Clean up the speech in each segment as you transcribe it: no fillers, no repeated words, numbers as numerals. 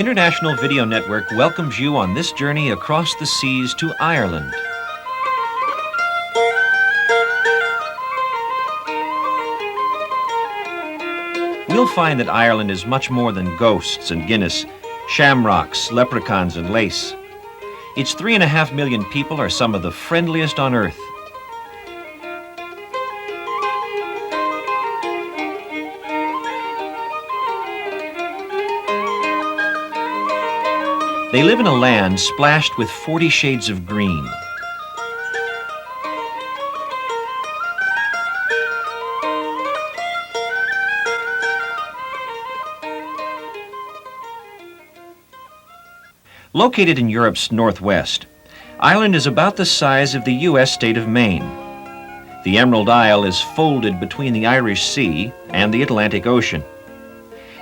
International Video Network welcomes you on this journey across the seas to Ireland. We'll find that Ireland is much more than ghosts and Guinness, shamrocks, leprechauns, and lace. Its 3.5 million people are some of the friendliest on earth. They live in a land splashed with 40 shades of green. Located in Europe's northwest, Ireland is about the size of the U.S. state of Maine. The Emerald Isle is folded between the Irish Sea and the Atlantic Ocean.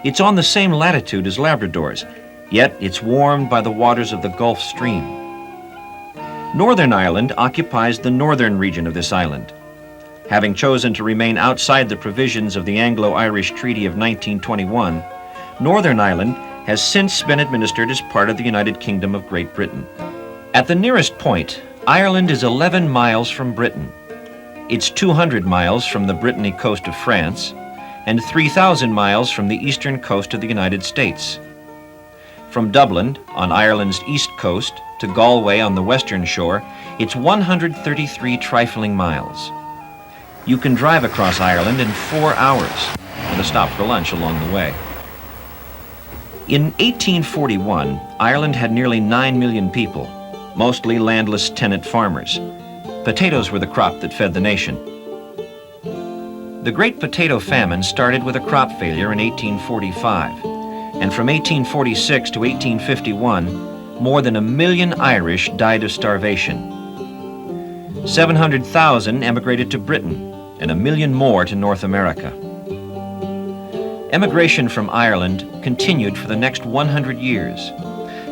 It's on the same latitude as Labrador's, yet it's warmed by the waters of the Gulf Stream. Northern Ireland occupies the northern region of this island. Having chosen to remain outside the provisions of the Anglo-Irish Treaty of 1921, Northern Ireland has since been administered as part of the United Kingdom of Great Britain. At the nearest point, Ireland is 11 miles from Britain. It's 200 miles from the Brittany coast of France and 3,000 miles from the eastern coast of the United States. From Dublin, on Ireland's east coast, to Galway on the western shore, it's 133 trifling miles. You can drive across Ireland in 4 hours, with a stop for lunch along the way. In 1841, Ireland had nearly 9 million people, mostly landless tenant farmers. Potatoes were the crop that fed the nation. The Great Potato Famine started with a crop failure in 1845, and from 1846 to 1851, more than 1 million Irish died of starvation. 700,000 emigrated to Britain, and 1 million more to North America. Emigration from Ireland continued for the next 100 years.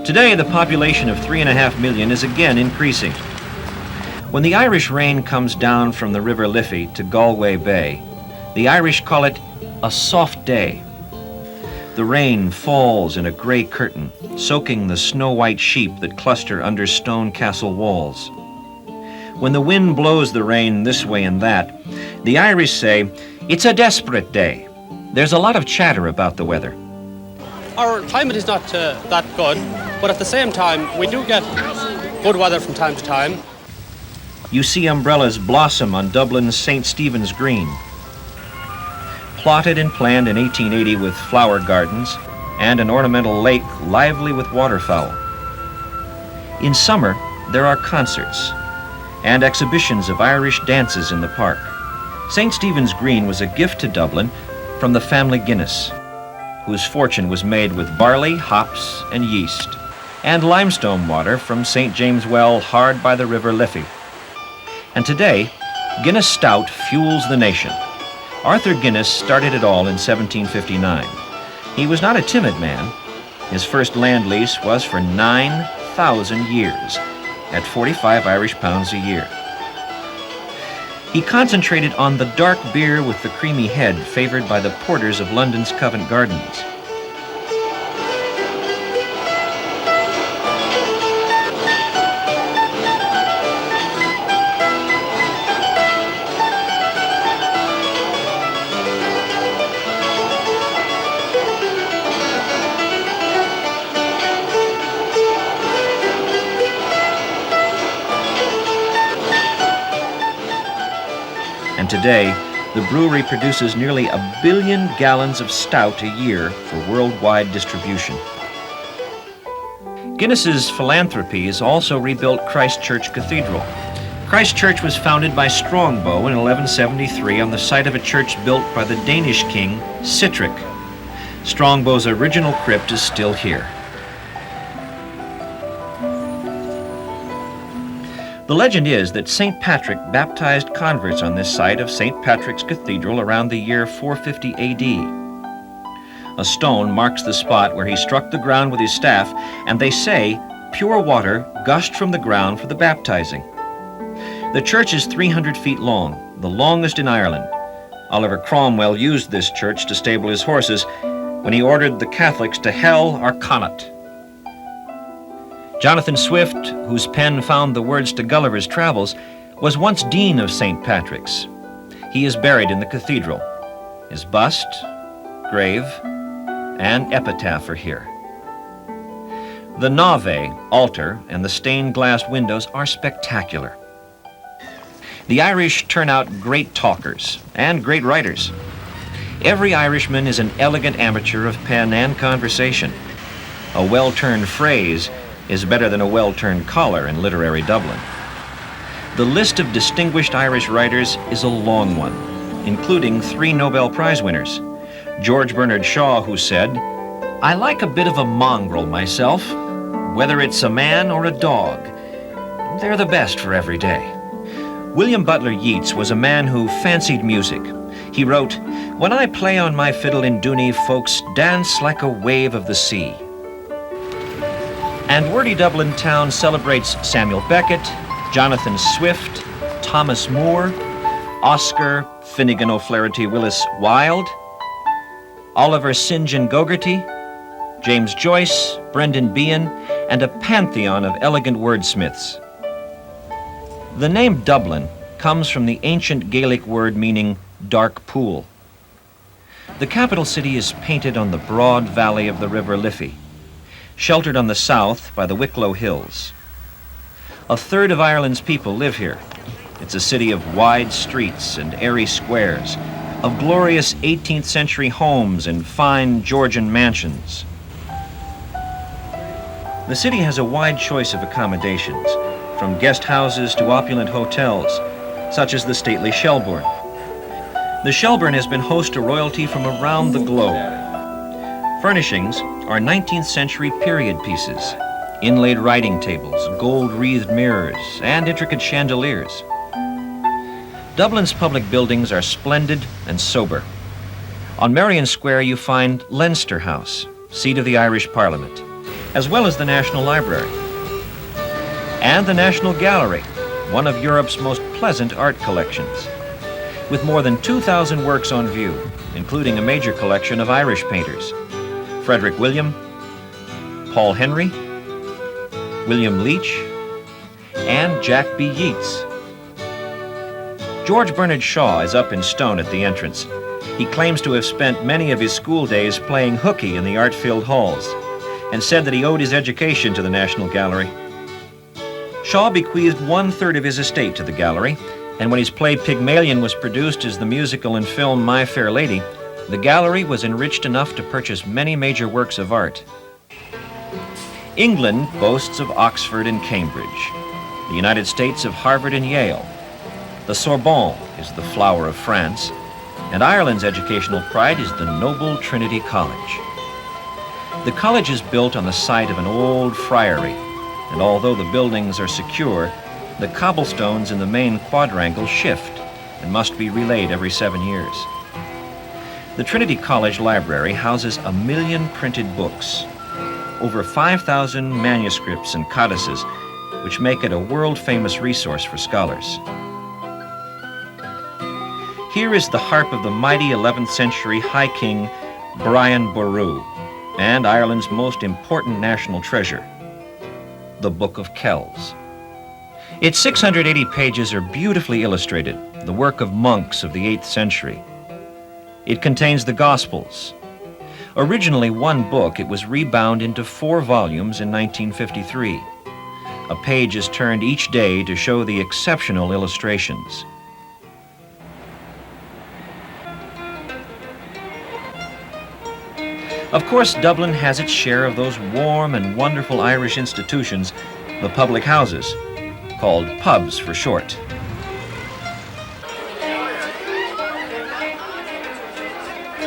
Today, the population of 3.5 million is again increasing. When the Irish rain comes down from the River Liffey to Galway Bay, the Irish call it a soft day. The rain falls in a gray curtain, soaking the snow-white sheep that cluster under stone castle walls. When the wind blows the rain this way and that, the Irish say, "It's a desperate day." There's a lot of chatter about the weather. Our climate is not that good, but at the same time, we do get good weather from time to time. You see umbrellas blossom on Dublin's St. Stephen's Green. Plotted and planned in 1880 with flower gardens and an ornamental lake lively with waterfowl. In summer, there are concerts and exhibitions of Irish dances in the park. St. Stephen's Green was a gift to Dublin from the family Guinness, whose fortune was made with barley, hops, and yeast, and limestone water from St. James Well hard by the River Liffey. And today, Guinness Stout fuels the nation. Arthur Guinness started it all in 1759. He was not a timid man. His first land lease was for 9,000 years at 45 Irish pounds a year. He concentrated on the dark beer with the creamy head favored by the porters of London's Covent Gardens. And today, the brewery produces nearly 1 billion gallons of stout a year for worldwide distribution. Guinness's philanthropies also rebuilt Christ Church Cathedral. Christ Church was founded by Strongbow in 1173 on the site of a church built by the Danish king Sitrick. Strongbow's original crypt is still here. The legend is that St. Patrick baptized converts on this site of St. Patrick's Cathedral around the year 450 AD. A stone marks the spot where he struck the ground with his staff, and they say pure water gushed from the ground for the baptizing. The church is 300 feet long, the longest in Ireland. Oliver Cromwell used this church to stable his horses when he ordered the Catholics to hell or Connaught. Jonathan Swift, whose pen found the words to Gulliver's Travels, was once Dean of St. Patrick's. He is buried in the cathedral. His bust, grave, and epitaph are here. The nave, altar, and the stained glass windows are spectacular. The Irish turn out great talkers and great writers. Every Irishman is an elegant amateur of pen and conversation. A well-turned phrase is better than a well-turned collar in literary Dublin. The list of distinguished Irish writers is a long one, including 3 Nobel Prize winners. George Bernard Shaw, who said, "I like a bit of a mongrel myself, whether it's a man or a dog. They're the best for every day." William Butler Yeats was a man who fancied music. He wrote, "When I play on my fiddle in Dooney, folks dance like a wave of the sea." And wordy Dublin town celebrates Samuel Beckett, Jonathan Swift, Thomas Moore, Oscar Finnegan O'Flaherty Willis Wilde, Oliver St. John Gogarty, James Joyce, Brendan Behan, and a pantheon of elegant wordsmiths. The name Dublin comes from the ancient Gaelic word meaning dark pool. The capital city is painted on the broad valley of the River Liffey, sheltered on the south by the Wicklow Hills. A third of Ireland's people live here. It's a city of wide streets and airy squares, of glorious 18th century homes and fine Georgian mansions. The city has a wide choice of accommodations, from guest houses to opulent hotels, such as the stately Shelbourne. The Shelbourne has been host to royalty from around the globe. Furnishings are 19th century period pieces, inlaid writing tables, gold-wreathed mirrors, and intricate chandeliers. Dublin's public buildings are splendid and sober. On Merrion Square you find Leinster House, seat of the Irish Parliament, as well as the National Library. And the National Gallery, one of Europe's most pleasant art collections, with more than 2,000 works on view, including a major collection of Irish painters: Frederick William, Paul Henry, William Leach, and Jack B. Yeats. George Bernard Shaw is up in stone at the entrance. He claims to have spent many of his school days playing hooky in the art-filled halls, and said that he owed his education to the National Gallery. Shaw bequeathed 1/3 of his estate to the gallery, and when his play Pygmalion was produced as the musical and film My Fair Lady, the gallery was enriched enough to purchase many major works of art. England boasts of Oxford and Cambridge, the United States of Harvard and Yale. The Sorbonne is the flower of France, and Ireland's educational pride is the noble Trinity College. The college is built on the site of an old friary, and although the buildings are secure, the cobblestones in the main quadrangle shift and must be relayed every 7 years. The Trinity College Library houses 1 million printed books, over 5,000 manuscripts and codices, which make it a world-famous resource for scholars. Here is the harp of the mighty 11th century High King Brian Boru, and Ireland's most important national treasure, the Book of Kells. Its 680 pages are beautifully illustrated, the work of monks of the 8th century. It contains the Gospels. Originally one book, it was rebound into 4 volumes in 1953. A page is turned each day to show the exceptional illustrations. Of course, Dublin has its share of those warm and wonderful Irish institutions, the public houses, called pubs for short.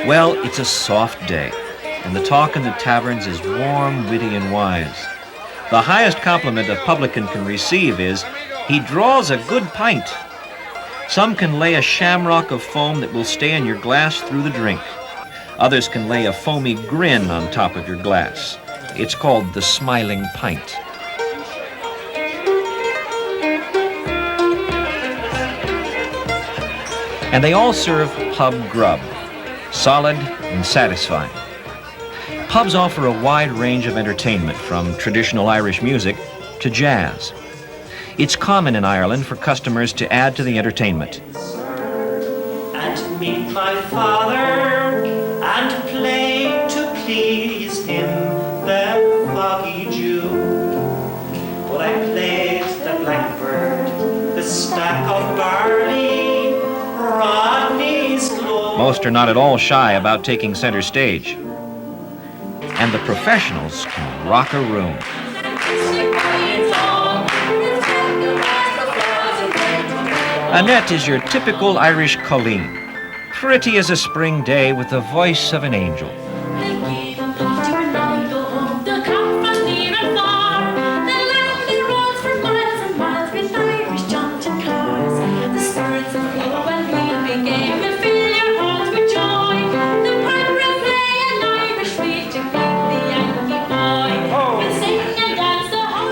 Well, it's a soft day, and the talk in the taverns is warm, witty, and wise. The highest compliment a publican can receive is, "He draws a good pint." Some can lay a shamrock of foam that will stay in your glass through the drink. Others can lay a foamy grin on top of your glass. It's called the smiling pint. And they all serve pub grub, solid and satisfying. Pubs offer a wide range of entertainment, from traditional Irish music to jazz. It's common in Ireland for customers to add to the entertainment. And meet my father and play to please him, the foggy Jew. But I played the blackbird, the stack of barley, Rodney's glow. Most are not at all shy about taking center stage. And the professionals can rock a room. Annette is your typical Irish colleen, pretty as a spring day with the voice of an angel.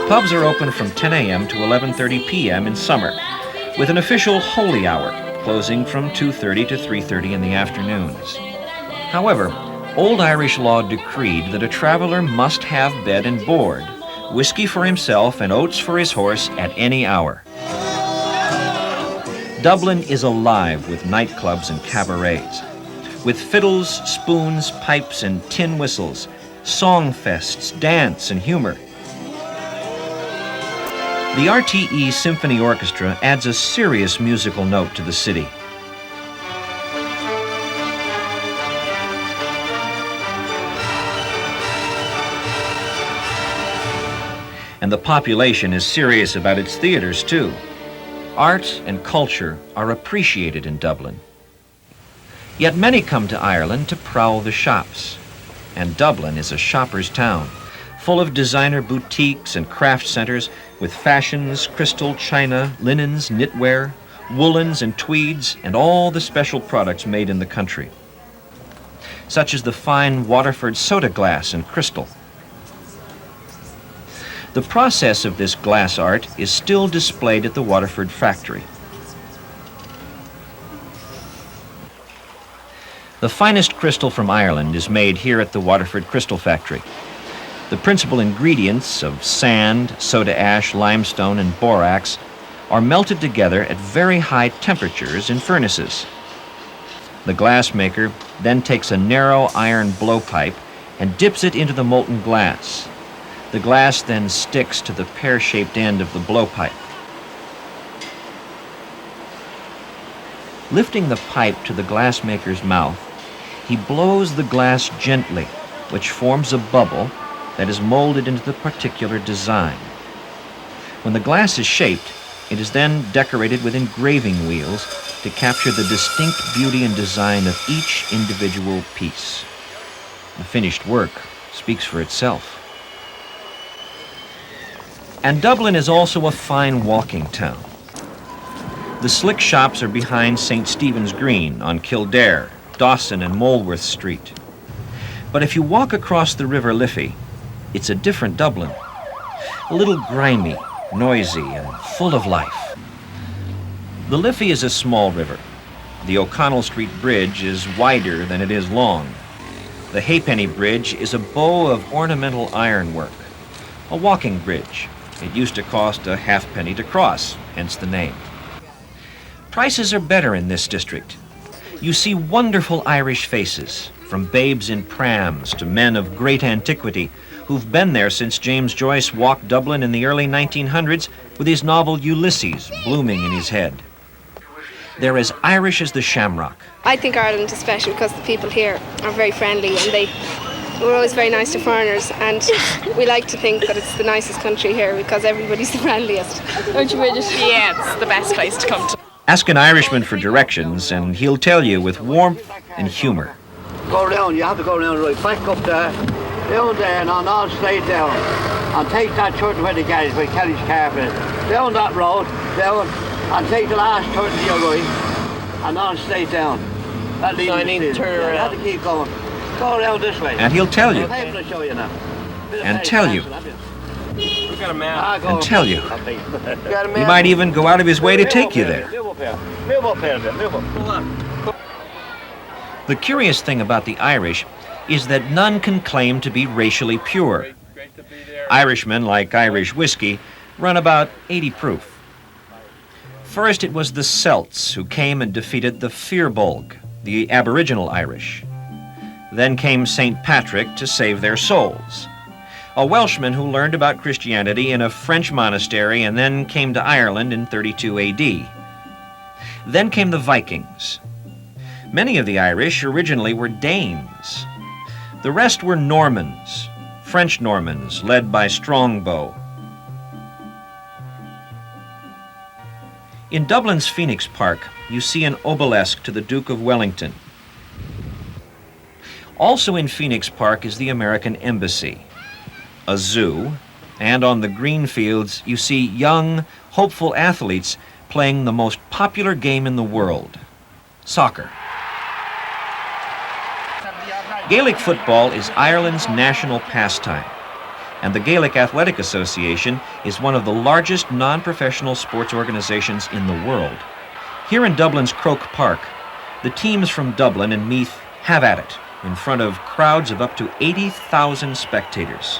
Pubs are open from 10 a.m. to 11:30 p.m. in summer, with an official holy hour closing from 2:30 to 3:30 in the afternoons. However, Old Irish law decreed that a traveler must have bed and board, whiskey for himself and oats for his horse at any hour. Dublin is alive with nightclubs and cabarets, with fiddles, spoons, pipes, and tin whistles, song fests, dance, and humor. The RTE Symphony Orchestra adds a serious musical note to the city. And the population is serious about its theaters, too. Art and culture are appreciated in Dublin. Yet many come to Ireland to prowl the shops. And Dublin is a shopper's town, full of designer boutiques and craft centers with fashions, crystal, china, linens, knitwear, woolens and tweeds, and all the special products made in the country, such as the fine Waterford soda glass and crystal. The process of this glass art is still displayed at the Waterford factory. The finest crystal from Ireland is made here at the Waterford Crystal Factory. The principal ingredients of sand, soda ash, limestone, and borax are melted together at very high temperatures in furnaces. The glassmaker then takes a narrow iron blowpipe and dips it into the molten glass. The glass then sticks to the pear-shaped end of the blowpipe. Lifting the pipe to the glassmaker's mouth, he blows the glass gently, which forms a bubble that is molded into the particular design. When the glass is shaped, it is then decorated with engraving wheels to capture the distinct beauty and design of each individual piece. The finished work speaks for itself. And Dublin is also a fine walking town. The slick shops are behind St. Stephen's Green on Kildare, Dawson, and Molworth Street. But if you walk across the River Liffey, it's a different Dublin. A little grimy, noisy, and full of life. The Liffey is a small river. The O'Connell Street Bridge is wider than it is long. The Ha'penny Bridge is a bow of ornamental ironwork, a walking bridge. It used to cost a halfpenny to cross, hence the name. Prices are better in this district. You see wonderful Irish faces, from babes in prams to men of great antiquity who've been there since James Joyce walked Dublin in the early 1900s with his novel Ulysses blooming in his head. They're as Irish as the shamrock. I think Ireland is special because the people here are very friendly and we're always very nice to foreigners, and we like to think that it's the nicest country here because everybody's the friendliest. Don't you, Bridget? Yeah, it's the best place to come to. Ask an Irishman for directions and he'll tell you with warmth and humor. Go around, you have to go around right back up there, down there and on all straight down. And take that turn where the garage, where Kelly's carpet. Down that road, down, and take the last turn to your right, and on straight down. That leads I need to turn around. You have to keep going. Go around this way. And he'll tell you. I'm able to show you now. And tell you. We've got a map. And tell you. Got a He might even go out of his way to take you there. Move up here. Move up here a bit. Move up. Hold on. The curious thing about the Irish is that none can claim to be racially pure. Irishmen, like Irish whiskey, run about 80 proof. First, it was the Celts who came and defeated the Firbolg, the Aboriginal Irish. Then came St. Patrick to save their souls. A Welshman who learned about Christianity in a French monastery and then came to Ireland in 32 AD. Then came the Vikings. Many of the Irish originally were Danes. The rest were Normans, French Normans led by Strongbow. In Dublin's Phoenix Park, you see an obelisk to the Duke of Wellington. Also in Phoenix Park is the American Embassy, a zoo, and on the green fields you see young, hopeful athletes playing the most popular game in the world, soccer. Gaelic football is Ireland's national pastime, and the Gaelic Athletic Association is one of the largest non-professional sports organizations in the world. Here in Dublin's Croke Park, the teams from Dublin and Meath have at it in front of crowds of up to 80,000 spectators.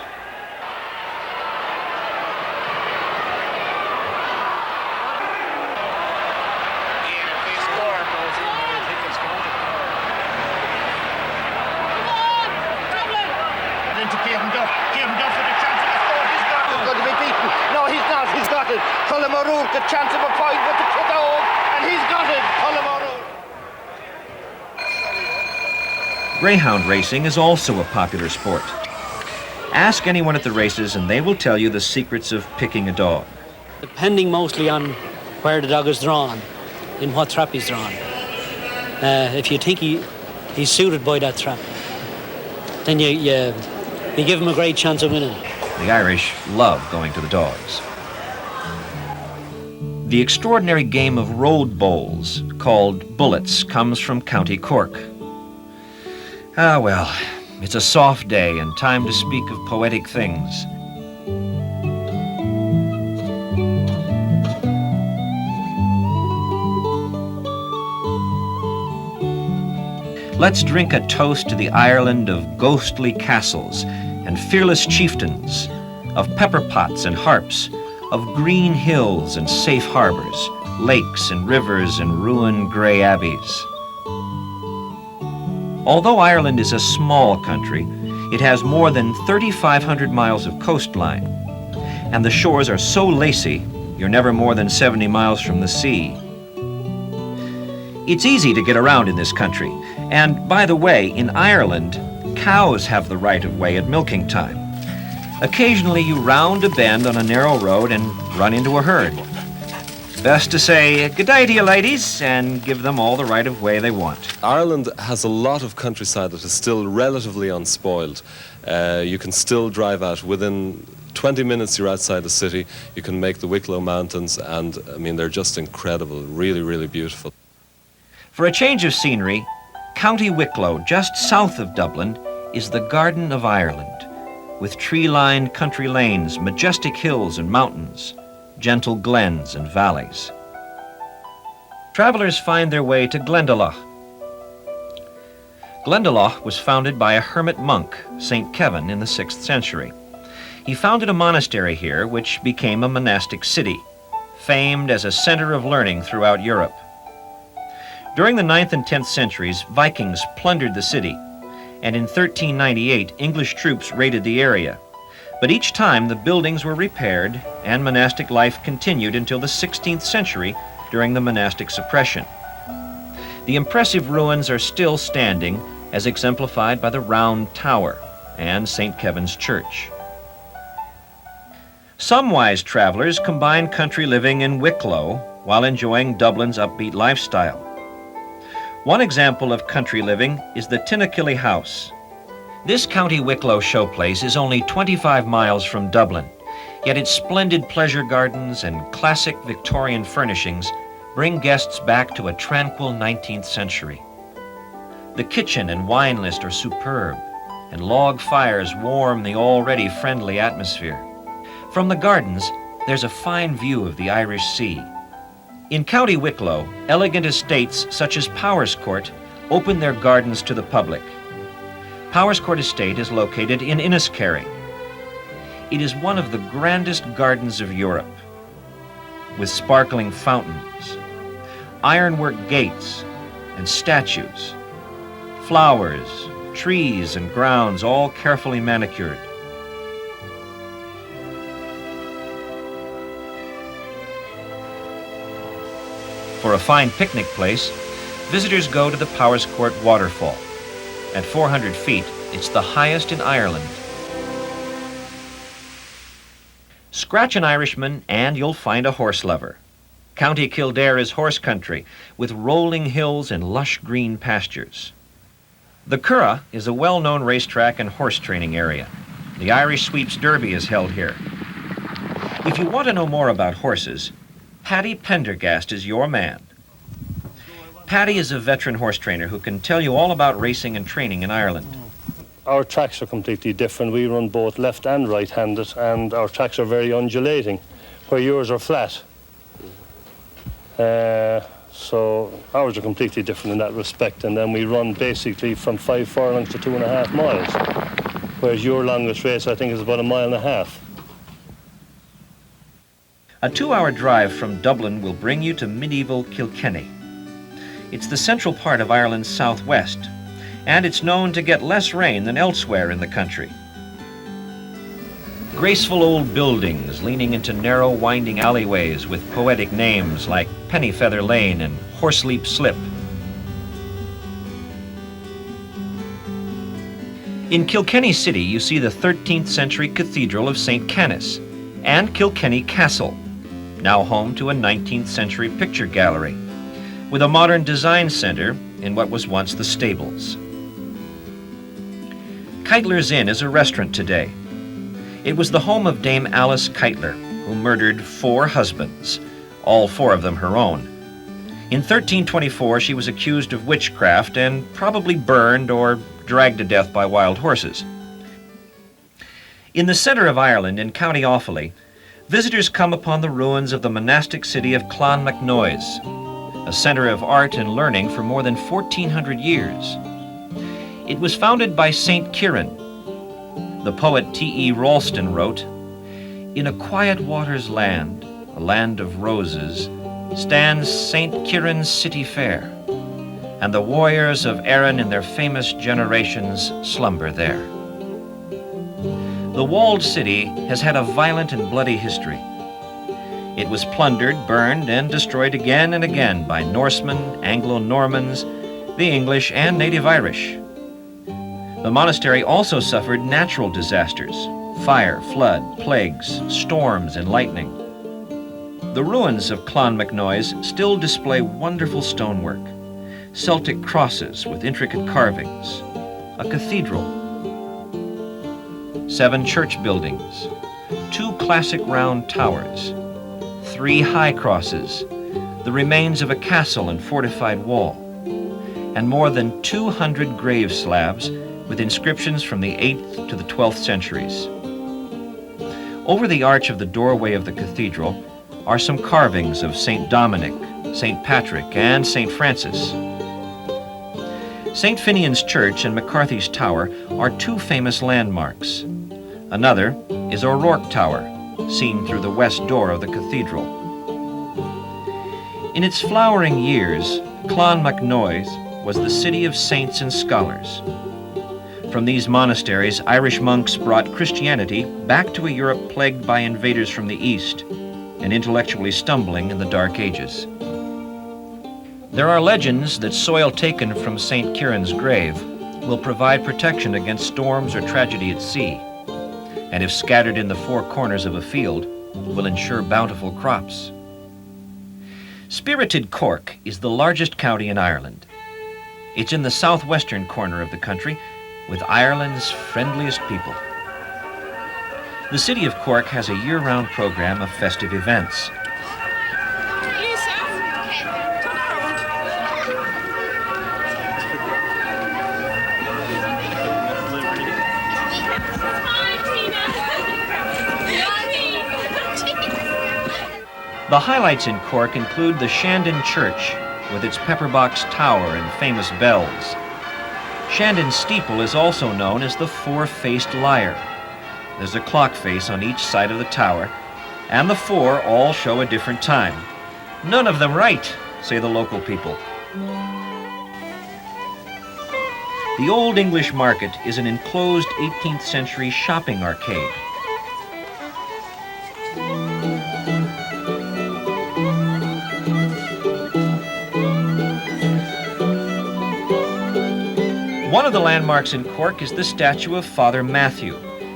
Chance of a point with the kick home, and he's got it, Colm O'Rourke. Greyhound racing is also a popular sport. Ask anyone at the races and they will tell you the secrets of picking a dog. Depending mostly on where the dog is drawn, in what trap he's drawn. If you think he's suited by that trap, then you give him a great chance of winning. The Irish love going to the dogs. The extraordinary game of road bowls, called bullets, comes from County Cork. Ah, well, it's a soft day and time to speak of poetic things. Let's drink a toast to the Ireland of ghostly castles and fearless chieftains, of pepper pots and harps, of green hills and safe harbors, lakes and rivers and ruined grey abbeys. Although Ireland is a small country, it has more than 3,500 miles of coastline, and the shores are so lacy, you're never more than 70 miles from the sea. It's easy to get around in this country, and by the way, in Ireland, cows have the right of way at milking time. Occasionally you round a bend on a narrow road and run into a herd. Best to say, "Good day to you, ladies," and give them all the right of way they want. Ireland has a lot of countryside that is still relatively unspoiled. You can still drive out. Within 20 minutes you're outside the city. You can make the Wicklow Mountains, and I mean, they're just incredible, really, really beautiful. For a change of scenery, County Wicklow, just south of Dublin, is the Garden of Ireland, with tree-lined country lanes, majestic hills and mountains, gentle glens and valleys. Travelers find their way to Glendalough. Glendalough was founded by a hermit monk, St. Kevin, in the 6th century. He founded a monastery here, which became a monastic city, famed as a center of learning throughout Europe. During the 9th and 10th centuries, Vikings plundered the city, and in 1398, English troops raided the area. But each time, the buildings were repaired, and monastic life continued until the 16th century during the monastic suppression. The impressive ruins are still standing, as exemplified by the Round Tower and St. Kevin's Church. Some wise travelers combine country living in Wicklow while enjoying Dublin's upbeat lifestyle. One example of country living is the Tinakilly House. This County Wicklow showplace is only 25 miles from Dublin, yet its splendid pleasure gardens and classic Victorian furnishings bring guests back to a tranquil 19th century. The kitchen and wine list are superb, and log fires warm the already friendly atmosphere. From the gardens, there's a fine view of the Irish Sea. In County Wicklow, elegant estates such as Powerscourt open their gardens to the public. Powerscourt Estate is located in Inniscarry. It is one of the grandest gardens of Europe, with sparkling fountains, ironwork gates and statues, flowers, trees and grounds all carefully manicured. For a fine picnic place, visitors go to the Powerscourt Waterfall. At 400 feet, it's the highest in Ireland. Scratch an Irishman and you'll find a horse lover. County Kildare is horse country, with rolling hills and lush green pastures. The Curragh is a well-known racetrack and horse training area. The Irish Sweeps Derby is held here. If you want to know more about horses, Paddy Pendergast is your man. Paddy is a veteran horse trainer who can tell you all about racing and training in Ireland. Our tracks are completely different. We run both left and right-handed, and our tracks are very undulating, where yours are flat. So ours are completely different in that respect, and then we run basically from 5 furlongs to 2.5 miles, whereas your longest race, I think, is about 1.5 miles. A 2-hour drive from Dublin will bring you to medieval Kilkenny. It's the central part of Ireland's southwest, and it's known to get less rain than elsewhere in the country. Graceful old buildings leaning into narrow, winding alleyways with poetic names like Pennyfeather Lane and Horseleap Slip. In Kilkenny City, you see the 13th century Cathedral of St. Canice and Kilkenny Castle, now home to a 19th century picture gallery, with a modern design center in what was once the stables. Keitler's Inn is a restaurant today. It was the home of Dame Alice Keitler, who murdered 4 husbands, all 4 of them her own. In 1324, she was accused of witchcraft and probably burned or dragged to death by wild horses. In the center of Ireland, in County Offaly, visitors come upon the ruins of the monastic city of Clonmacnoise, a center of art and learning for more than 1,400 years. It was founded by St. Kieran. The poet T.E. Ralston wrote, "In a quiet water's land, a land of roses, stands St. Kieran's city fair, and the warriors of Erin in their famous generations slumber there." The walled city has had a violent and bloody history. It was plundered, burned, and destroyed again and again by Norsemen, Anglo-Normans, the English, and native Irish. The monastery also suffered natural disasters: fire, flood, plagues, storms, and lightning. The ruins of Clonmacnoise still display wonderful stonework, Celtic crosses with intricate carvings, a cathedral, 7 church buildings, 2 classic round towers, 3 high crosses, the remains of a castle and fortified wall, and more than 200 grave slabs with inscriptions from the 8th to the 12th centuries. Over the arch of the doorway of the cathedral are some carvings of St. Dominic, St. Patrick, and St. Francis. St. Finian's Church and McCarthy's Tower are 2 famous landmarks. Another is O'Rourke Tower, seen through the west door of the cathedral. In its flowering years, Clonmacnoise was the city of saints and scholars. From these monasteries, Irish monks brought Christianity back to a Europe plagued by invaders from the East and intellectually stumbling in the Dark Ages. There are legends that soil taken from St. Kieran's grave will provide protection against storms or tragedy at sea, and if scattered in the 4 corners of a field, will ensure bountiful crops. Spirited Cork is the largest county in Ireland. It's in the southwestern corner of the country, with Ireland's friendliest people. The city of Cork has a year-round program of festive events. The highlights in Cork include the Shandon Church with its pepperbox tower and famous bells, Shandon Steeple is also known as the Four-Faced Liar. There's a clock face on each side of the tower, and the four all show a different time. None of them right, say the local people. The Old English Market is an enclosed 18th century shopping arcade. One of the landmarks in Cork is the statue of Father Matthew,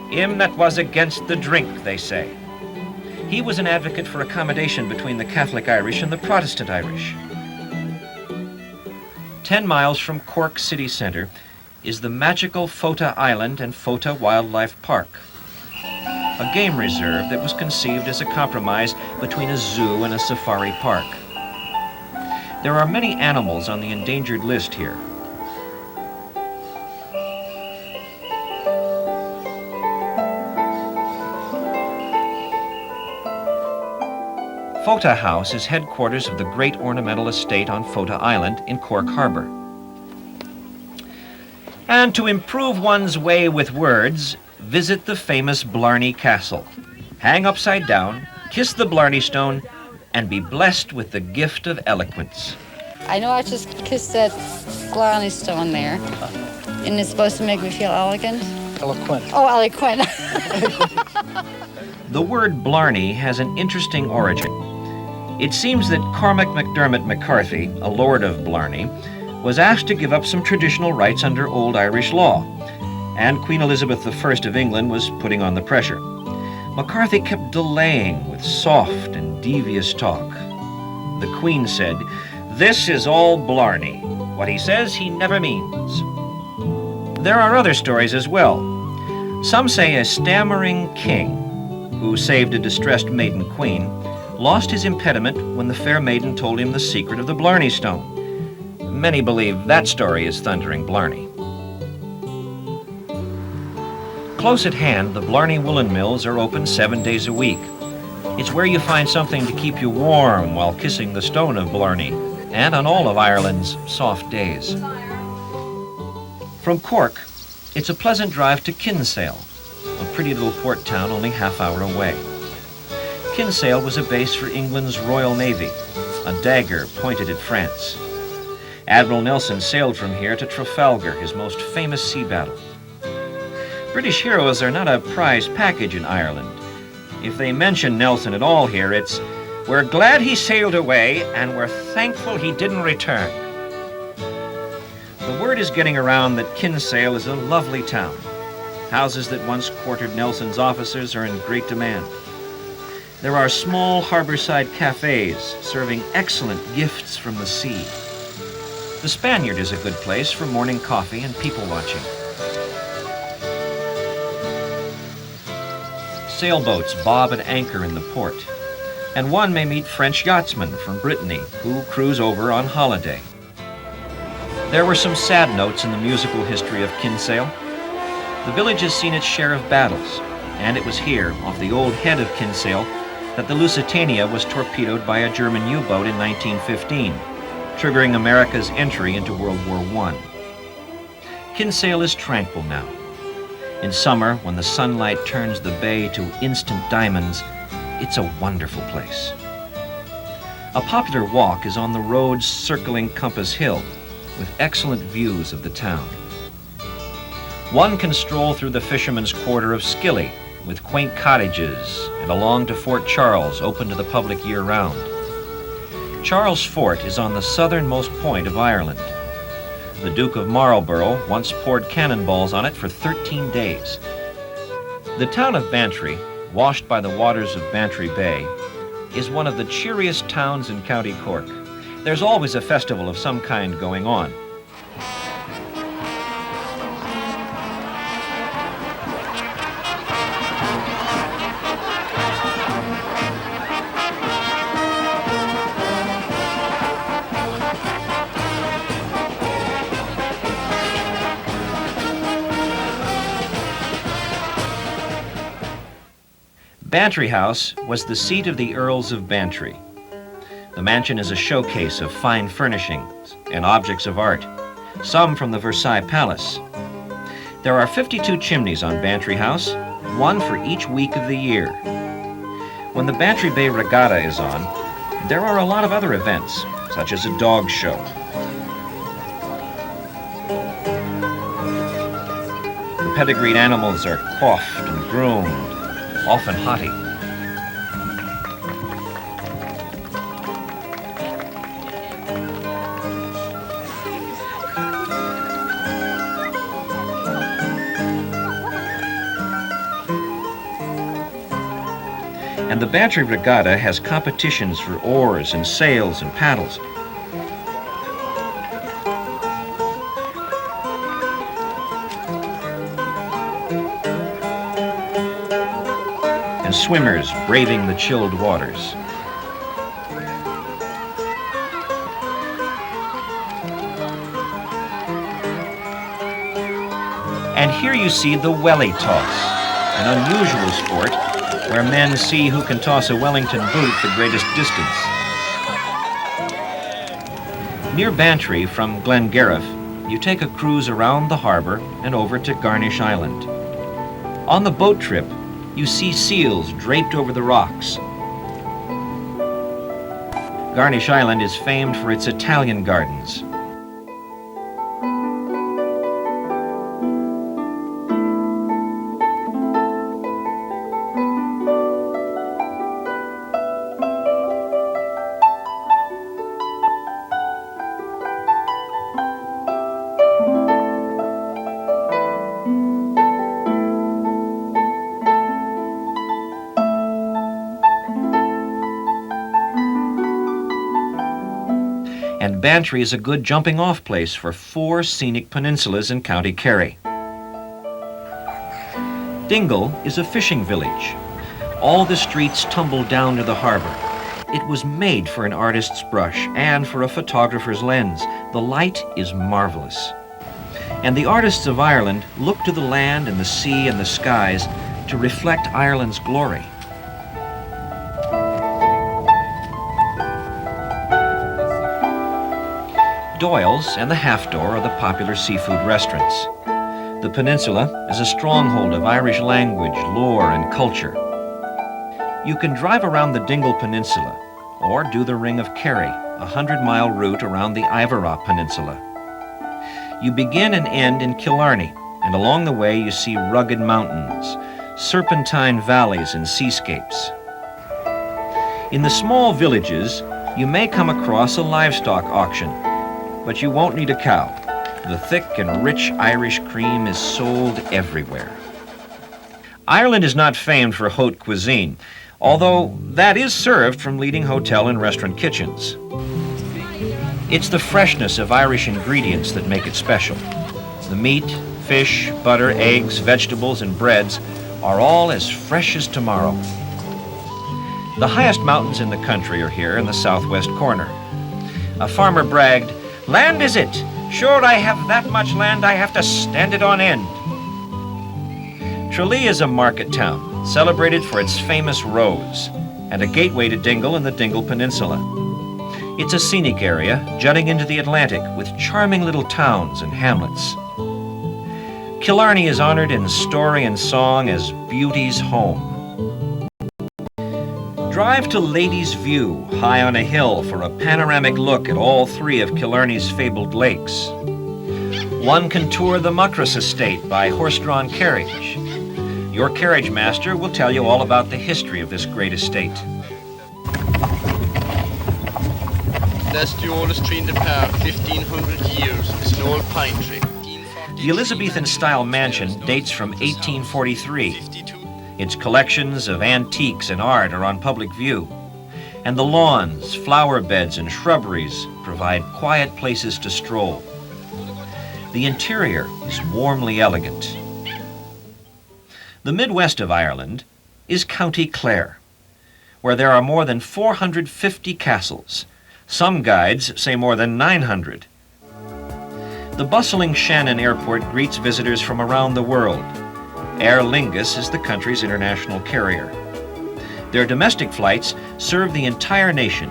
him that was against the drink, they say. He was an advocate for accommodation between the Catholic Irish and the Protestant Irish. 10 miles from Cork city centre is the magical Fota Island and Fota Wildlife Park, a game reserve that was conceived as a compromise between a zoo and a safari park. There are many animals on the endangered list here. Fota House is headquarters of the great ornamental estate on Fota Island in Cork Harbour. And to improve one's way with words, visit the famous Blarney Castle. Hang upside down, kiss the Blarney Stone, and be blessed with the gift of eloquence. I know I just kissed that Blarney Stone there, and it's supposed to make me feel elegant. Eloquent. Oh, eloquent. The word Blarney has an interesting origin. It seems that Cormac MacDermot McCarthy, a lord of Blarney, was asked to give up some traditional rights under Old Irish law, and Queen Elizabeth I of England was putting on the pressure. McCarthy kept delaying with soft and devious talk. The Queen said, "This is all Blarney. What he says, he never means." There are other stories as well. Some say a stammering king, who saved a distressed maiden queen, lost his impediment when the fair maiden told him the secret of the Blarney Stone. Many believe that story is Thundering Blarney. Close at hand, the Blarney Woolen Mills are open 7 days a week. It's where you find something to keep you warm while kissing the stone of Blarney, and on all of Ireland's soft days. From Cork, it's a pleasant drive to Kinsale, a pretty little port town only half-hour away. Kinsale was a base for England's Royal Navy, a dagger pointed at France. Admiral Nelson sailed from here to Trafalgar, his most famous sea battle. British heroes are not a prized package in Ireland. If they mention Nelson at all here, it's, "We're glad he sailed away, and we're thankful he didn't return." The word is getting around that Kinsale is a lovely town. Houses that once quartered Nelson's officers are in great demand. There are small harborside cafes serving excellent gifts from the sea. The Spaniard is a good place for morning coffee and people watching. Sailboats bob and anchor in the port, and one may meet French yachtsmen from Brittany who cruise over on holiday. There were some sad notes in the musical history of Kinsale. The village has seen its share of battles, and it was here, off the old head of Kinsale, that the Lusitania was torpedoed by a German U-boat in 1915, triggering America's entry into World War I. Kinsale is tranquil now. In summer, when the sunlight turns the bay to instant diamonds, it's a wonderful place. A popular walk is on the roads circling Compass Hill, with excellent views of the town. One can stroll through the fisherman's quarter of Skilly, with quaint cottages, and along to Fort Charles, open to the public year-round. Charles Fort is on the southernmost point of Ireland. The Duke of Marlborough once poured cannonballs on it for 13 days. The town of Bantry, washed by the waters of Bantry Bay, is one of the cheeriest towns in County Cork. There's always a festival of some kind going on. Bantry House was the seat of the Earls of Bantry. The mansion is a showcase of fine furnishings and objects of art. some from the Versailles Palace. There are 52 chimneys on Bantry House, one for each week of the year. When the Bantry Bay Regatta is on, there are a lot of other events, such as a dog show. The pedigreed animals are coiffed and groomed, often haughty. And the Bantry Regatta has competitions for oars and sails and paddles. And swimmers braving the chilled waters. And here you see the welly toss, an unusual sport where men see who can toss a Wellington boot the greatest distance. Near Bantry from Glengariff, you take a cruise around the harbor and over to Garnish Island. On the boat trip, you see seals draped over the rocks. Garnish Island is famed for its Italian gardens. And Bantry is a good jumping-off place for 4 scenic peninsulas in County Kerry. Dingle is a fishing village. All the streets tumble down to the harbor. It was made for an artist's brush and for a photographer's lens. The light is marvelous. And the artists of Ireland look to the land and the sea and the skies to reflect Ireland's glory. Doyle's and the Half Door are the popular seafood restaurants. The peninsula is a stronghold of Irish language, lore, and culture. You can drive around the Dingle Peninsula or do the Ring of Kerry, a 100-mile route around the Iveragh Peninsula. You begin and end in Killarney, and along the way you see rugged mountains, serpentine valleys, and seascapes. In the small villages, you may come across a livestock auction, but you won't need a cow. The thick and rich Irish cream is sold everywhere. Ireland is not famed for haute cuisine, although that is served from leading hotel and restaurant kitchens. It's the freshness of Irish ingredients that make it special. The meat, fish, butter, eggs, vegetables, and breads are all as fresh as tomorrow. The highest mountains in the country are here in the southwest corner. A farmer bragged, "Land is it? Sure, I have that much land, I have to stand it on end." Tralee is a market town, celebrated for its famous rose, and a gateway to Dingle and the Dingle Peninsula. It's a scenic area jutting into the Atlantic with charming little towns and hamlets. Killarney is honored in story and song as beauty's home. Drive to Lady's View, high on a hill, for a panoramic look at all 3 of Killarney's fabled lakes. One can tour the Muckross estate by horse-drawn carriage. Your carriage master will tell you all about the history of this great estate. That's the oldest tree in the park, 1,500 years. It's an old pine tree. The Elizabethan-style mansion dates from 1843. Its collections of antiques and art are on public view, and the lawns, flower beds, and shrubberies provide quiet places to stroll. The interior is warmly elegant. The Midwest of Ireland is County Clare, where there are more than 450 castles. Some guides say more than 900. The bustling Shannon Airport greets visitors from around the world. Aer Lingus is the country's international carrier. Their domestic flights serve the entire nation,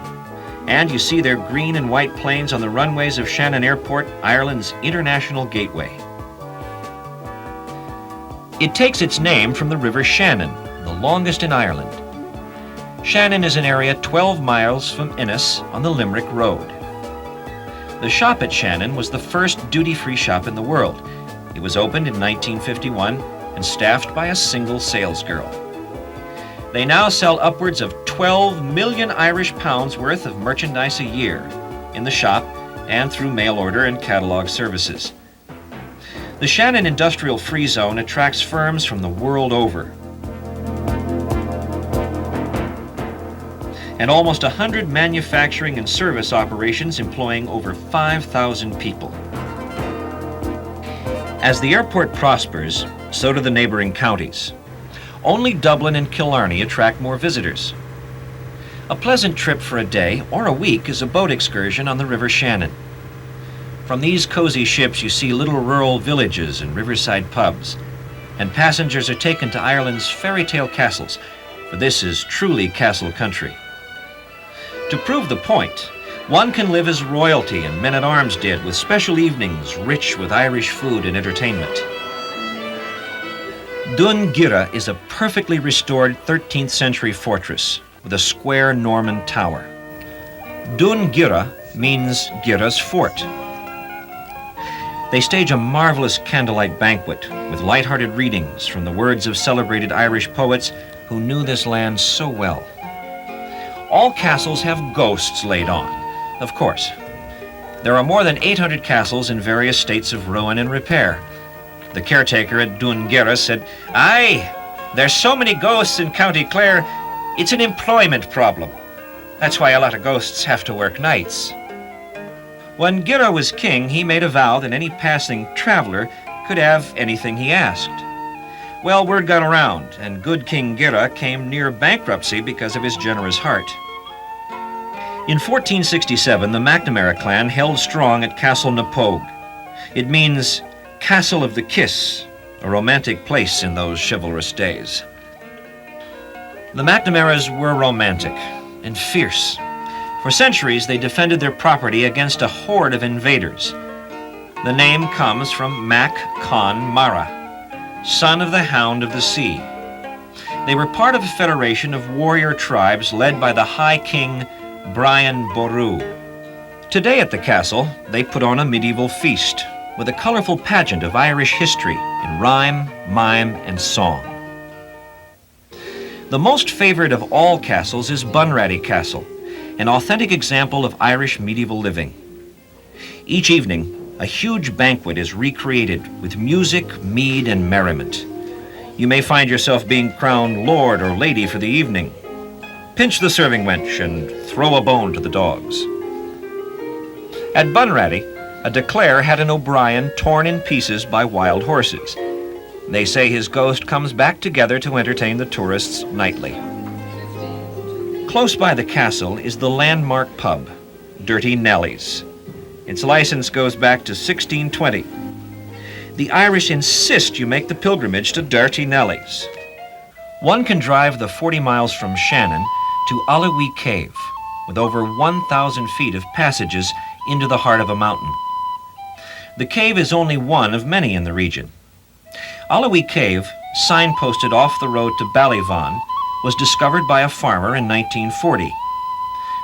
And you see their green and white planes on the runways of Shannon Airport, Ireland's international gateway. It takes its name from the River Shannon, the longest in Ireland. Shannon is an area 12 miles from Innis on the Limerick Road. The shop at Shannon was the first duty-free shop in the world. It was opened in 1951 and staffed by a single salesgirl. They now sell upwards of 12 million Irish pounds worth of merchandise a year in the shop and through mail order and catalog services. The Shannon Industrial Free Zone attracts firms from the world over. And almost 100 manufacturing and service operations employing over 5,000 people. As the airport prospers, so do the neighboring counties. Only Dublin and Killarney attract more visitors. A pleasant trip for a day or a week is a boat excursion on the River Shannon. From these cozy ships you see little rural villages and riverside pubs, and passengers are taken to Ireland's fairy tale castles, for this is truly castle country. To prove the point, one can live as royalty and men-at-arms did, with special evenings rich with Irish food and entertainment. Dún Gire is a perfectly restored 13th century fortress with a square Norman tower. Dún Gire means Gire's fort. They stage a marvelous candlelight banquet with light-hearted readings from the words of celebrated Irish poets who knew this land so well. All castles have ghosts laid on, of course. There are more than 800 castles in various states of ruin and repair. The caretaker at Dún Gire said, "Aye, there's so many ghosts in County Clare, it's an employment problem. That's why a lot of ghosts have to work nights." When Gire was king, he made a vow that any passing traveler could have anything he asked. Well, word got around, and good King Gire came near bankruptcy because of his generous heart. In 1467, the McNamara clan held strong at Castle Napogue. It means Castle of the Kiss, a romantic place in those chivalrous days. The McNamaras were romantic and fierce. For centuries, they defended their property against a horde of invaders. The name comes from Mac Con Mara, son of the Hound of the Sea. They were part of a federation of warrior tribes led by the High King Brian Boru. Today at the castle, they put on a medieval feast with a colorful pageant of Irish history in rhyme, mime, and song. The most favored of all castles is Bunratty Castle, an authentic example of Irish medieval living. Each evening, a huge banquet is recreated with music, mead, and merriment. You may find yourself being crowned lord or lady for the evening. Pinch the serving wench and throw a bone to the dogs. At Bunratty, a De Clare had an O'Brien torn in pieces by wild horses. They say his ghost comes back together to entertain the tourists nightly. Close by the castle is the landmark pub, Dirty Nelly's. Its license goes back to 1620. The Irish insist you make the pilgrimage to Dirty Nelly's. One can drive the 40 miles from Shannon to Allowee Cave, with over 1,000 feet of passages into the heart of a mountain. The cave is only one of many in the region. Allowee Cave, signposted off the road to Ballyvaughan, was discovered by a farmer in 1940.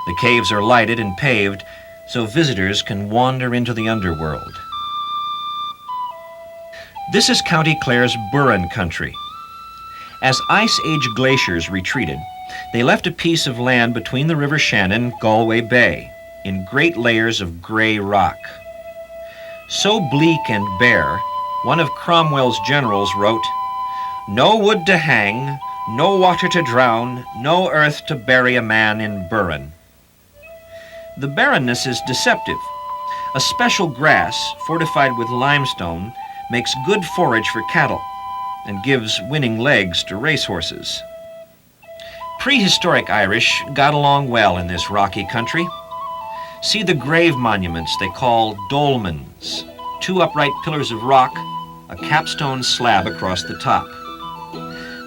The caves are lighted and paved so visitors can wander into the underworld. This is County Clare's Burren country. As Ice Age glaciers retreated, they left a piece of land between the River Shannon and Galway Bay in great layers of gray rock. So bleak and bare, one of Cromwell's generals wrote, "No wood to hang, no water to drown, no earth to bury a man in Burren." The barrenness is deceptive. A special grass, fortified with limestone, makes good forage for cattle and gives winning legs to racehorses. Prehistoric Irish got along well in this rocky country. See the grave monuments they call dolmens, 2 upright pillars of rock, a capstone slab across the top.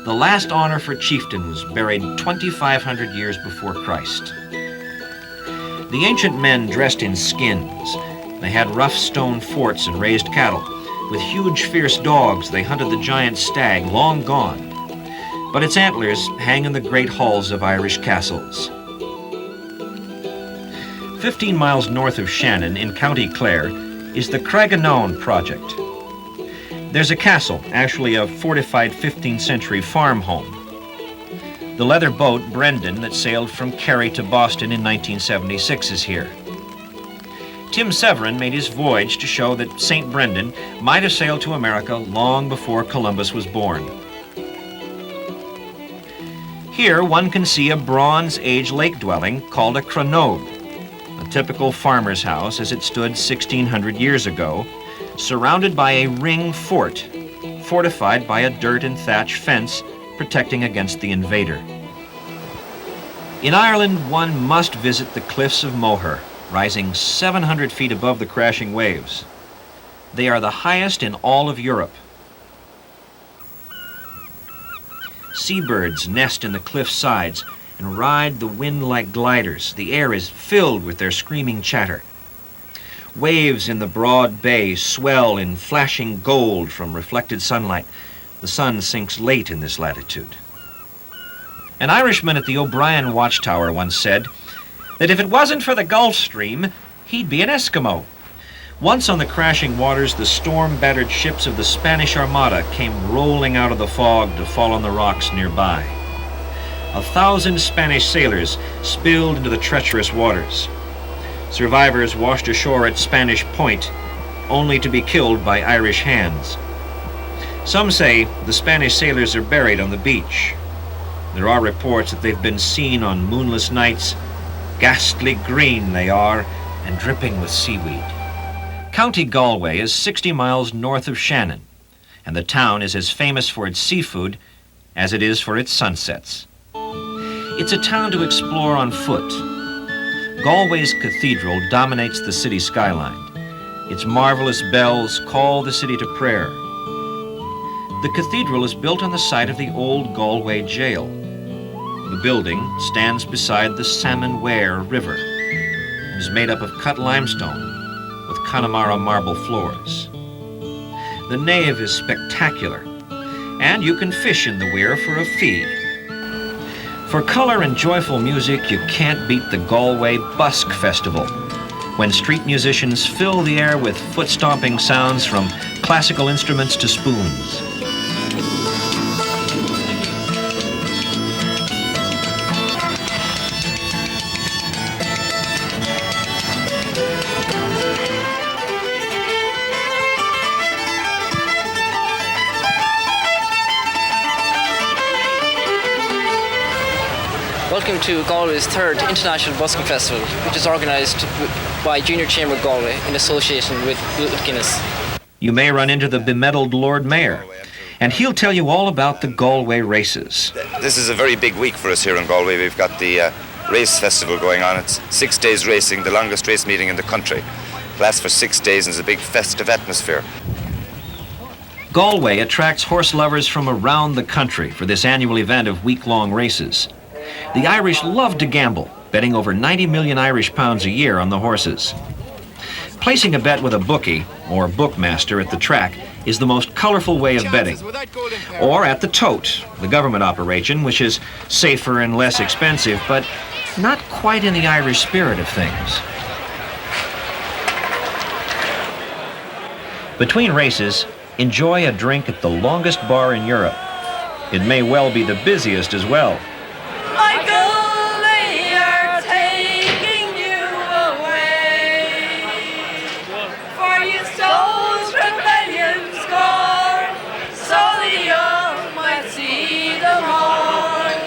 The last honor for chieftains buried 2,500 years before Christ. The ancient men dressed in skins. They had rough stone forts and raised cattle. With huge fierce dogs, they hunted the giant stag, long gone. But its antlers hang in the great halls of Irish castles. 15 miles north of Shannon, in County Clare, is the Craiganoan project. There's a castle, actually a fortified 15th century farm home. The leather boat, Brendan, that sailed from Kerry to Boston in 1976 is here. Tim Severin made his voyage to show that St. Brendan might have sailed to America long before Columbus was born. Here one can see a Bronze Age lake dwelling called a cranode, a typical farmer's house as it stood 1,600 years ago, surrounded by a ring fort, fortified by a dirt and thatch fence protecting against the invader. In Ireland, one must visit the cliffs of Moher, rising 700 feet above the crashing waves. They are the highest in all of Europe. Seabirds nest in the cliff sides and ride the wind like gliders. The air is filled with their screaming chatter. Waves in the broad bay swell in flashing gold from reflected sunlight. The sun sinks late in this latitude. An Irishman at the O'Brien Watchtower once said that if it wasn't for the Gulf Stream, he'd be an Eskimo. Once on the crashing waters, the storm-battered ships of the Spanish Armada came rolling out of the fog to fall on the rocks nearby. 1,000 Spanish sailors spilled into the treacherous waters. Survivors washed ashore at Spanish Point, only to be killed by Irish hands. Some say the Spanish sailors are buried on the beach. There are reports that they've been seen on moonless nights. Ghastly green they are, and dripping with seaweed. County Galway is 60 miles north of Shannon, and the town is as famous for its seafood as it is for its sunsets. It's a town to explore on foot. Galway's cathedral dominates the city skyline. Its marvelous bells call the city to prayer. The cathedral is built on the site of the old Galway jail. The building stands beside the Salmon Wear River and is made up of cut limestone with Connemara marble floors. The nave is spectacular, and you can fish in the weir for a fee. For color and joyful music, you can't beat the Galway Busk Festival, when street musicians fill the air with foot-stomping sounds from classical instruments to spoons. Welcome to Galway's third International Busking Festival, which is organised by Junior Chamber Galway in association with Guinness. You may run into the bemedaled Lord Mayor, and he'll tell you all about the Galway races. This is a very big week for us here in Galway. We've got the race festival going on. It's 6 days racing, the longest race meeting in the country. It lasts for 6 days and is a big festive atmosphere. Galway attracts horse lovers from around the country for this annual event of week-long races. The Irish love to gamble, betting over 90 million Irish pounds a year on the horses. Placing a bet with a bookie or bookmaster at the track is the most colorful way of betting. Or at the tote, the government operation, which is safer and less expensive, but not quite in the Irish spirit of things. Between races, enjoy a drink at the longest bar in Europe. It may well be the busiest as well. Michael, they are taking you away, for you stole rebellion's scorn, so the young might see the morn.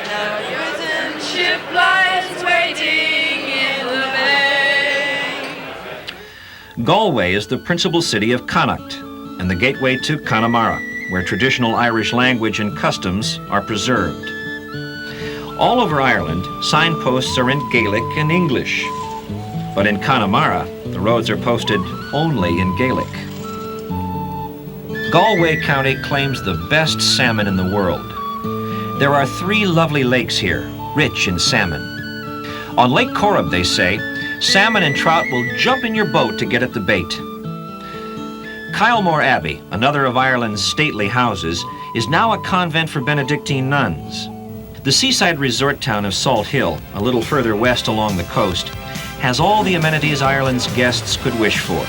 Now your ship lies waiting in the bay. Galway is the principal city of Connacht and the gateway to Connemara, where traditional Irish language and customs are preserved. All over Ireland, signposts are in Gaelic and English. But in Connemara, the roads are posted only in Gaelic. Galway County claims the best salmon in the world. There are 3 lovely lakes here, rich in salmon. On Lake Corrib, they say, salmon and trout will jump in your boat to get at the bait. Kylemore Abbey, another of Ireland's stately houses, is now a convent for Benedictine nuns. The seaside resort town of Salt Hill, a little further west along the coast, has all the amenities Ireland's guests could wish for,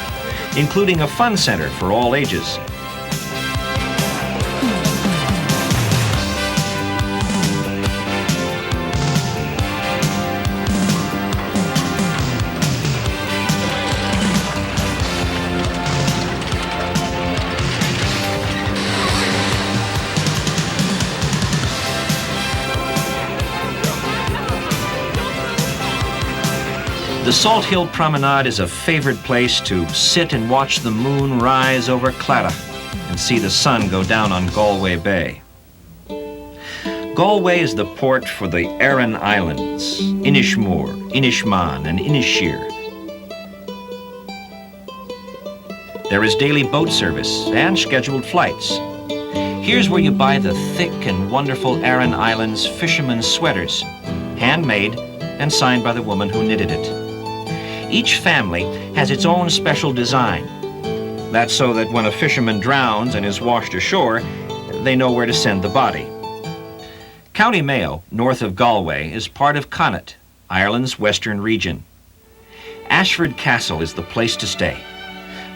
including a fun center for all ages. The Salt Hill Promenade is a favorite place to sit and watch the moon rise over Claddagh and see the sun go down on Galway Bay. Galway is the port for the Aran Islands, Inishmore, Inishmaan, and Inisheer. There is daily boat service and scheduled flights. Here's where you buy the thick and wonderful Aran Islands fishermen's sweaters, handmade and signed by the woman who knitted it. Each family has its own special design. That's so that when a fisherman drowns and is washed ashore, they know where to send the body. County Mayo, north of Galway, is part of Connacht, Ireland's western region. Ashford Castle is the place to stay.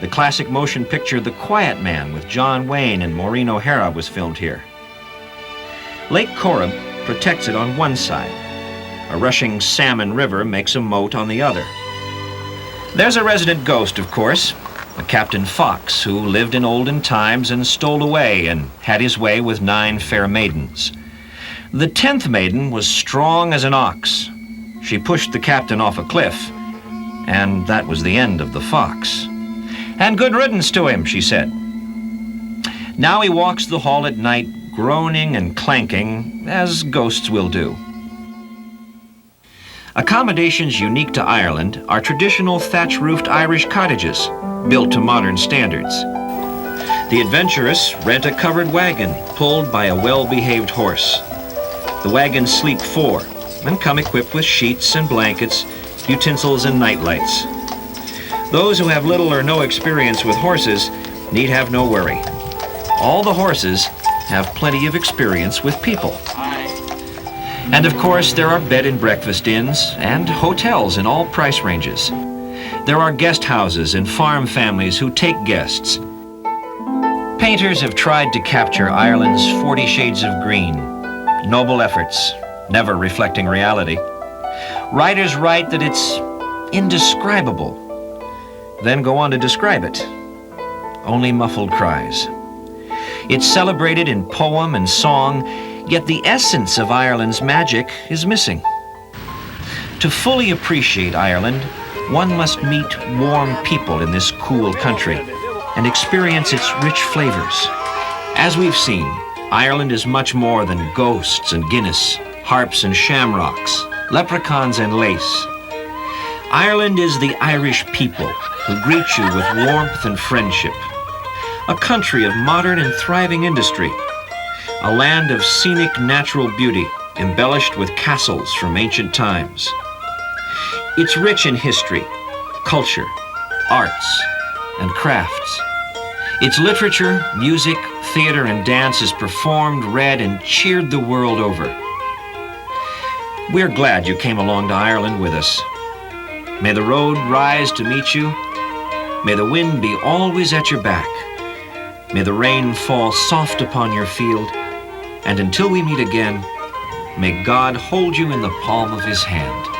The classic motion picture The Quiet Man with John Wayne and Maureen O'Hara was filmed here. Lake Corrib protects it on one side. A rushing salmon river makes a moat on the other. There's a resident ghost, of course, a Captain Fox, who lived in olden times and stole away and had his way with 9 fair maidens. The 10th maiden was strong as an ox. She pushed the captain off a cliff, and that was the end of the fox. And good riddance to him, she said. Now he walks the hall at night, groaning and clanking, as ghosts will do. Accommodations unique to Ireland are traditional thatch-roofed Irish cottages, built to modern standards. The adventurous rent a covered wagon pulled by a well-behaved horse. The wagons sleep 4 and come equipped with sheets and blankets, utensils and nightlights. Those who have little or no experience with horses need have no worry. All the horses have plenty of experience with people. And of course, there are bed and breakfast inns and hotels in all price ranges. There are guest houses and farm families who take guests. Painters have tried to capture Ireland's 40 shades of green. Noble efforts, never reflecting reality. Writers write that it's indescribable, then go on to describe it. Only muffled cries. It's celebrated in poem and song, yet the essence of Ireland's magic is missing. To fully appreciate Ireland, one must meet warm people in this cool country and experience its rich flavors. As we've seen, Ireland is much more than ghosts and Guinness, harps and shamrocks, leprechauns and lace. Ireland is the Irish people who greet you with warmth and friendship. A country of modern and thriving industry. A land of scenic natural beauty, embellished with castles from ancient times. It's rich in history, culture, arts, and crafts. Its literature, music, theater, and dance is performed, read, and cheered the world over. We're glad you came along to Ireland with us. May the road rise to meet you. May the wind be always at your back. May the rain fall soft upon your field. And until we meet again, may God hold you in the palm of his hand.